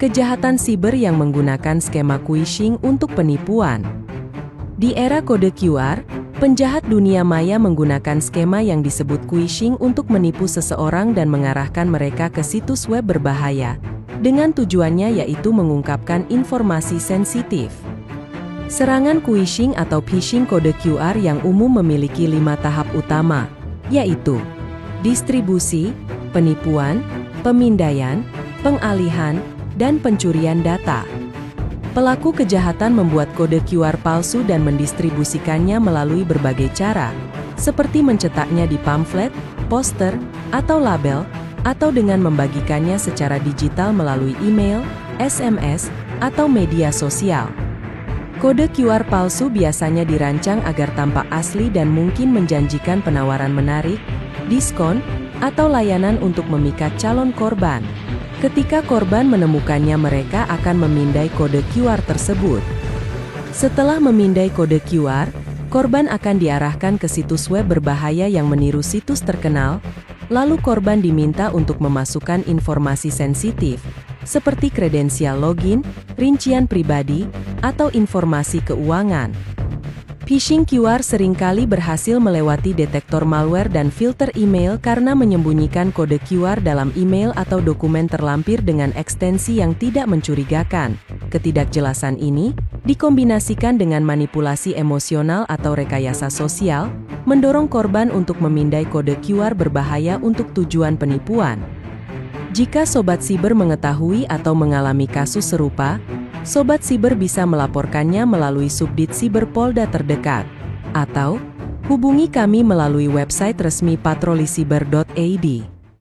Kejahatan siber yang menggunakan skema phishing untuk penipuan. Di era kode QR, penjahat dunia maya menggunakan skema yang disebut phishing untuk menipu seseorang dan mengarahkan mereka ke situs web berbahaya, dengan tujuannya yaitu mengungkapkan informasi sensitif. Serangan phishing atau phishing kode QR yang umum memiliki 5 tahap utama, yaitu distribusi, penipuan, pemindaian, pengalihan, dan pencurian data. Pelaku kejahatan membuat kode QR palsu dan mendistribusikannya melalui berbagai cara, seperti mencetaknya di pamflet, poster, atau label, atau dengan membagikannya secara digital melalui email, SMS, atau media sosial. Kode QR palsu biasanya dirancang agar tampak asli dan mungkin menjanjikan penawaran menarik, diskon, atau layanan untuk memikat calon korban. Ketika korban menemukannya, mereka akan memindai kode QR tersebut. Setelah memindai kode QR, korban akan diarahkan ke situs web berbahaya yang meniru situs terkenal, lalu korban diminta untuk memasukkan informasi sensitif, seperti kredensial login, rincian pribadi, atau informasi keuangan. Phishing QR seringkali berhasil melewati detektor malware dan filter email karena menyembunyikan kode QR dalam email atau dokumen terlampir dengan ekstensi yang tidak mencurigakan. Ketidakjelasan ini, dikombinasikan dengan manipulasi emosional atau rekayasa sosial, mendorong korban untuk memindai kode QR berbahaya untuk tujuan penipuan. Jika Sobat Siber mengetahui atau mengalami kasus serupa, Sobat Siber bisa melaporkannya melalui Subdit Siber Polda terdekat, atau hubungi kami melalui website resmi patrolisiber.id.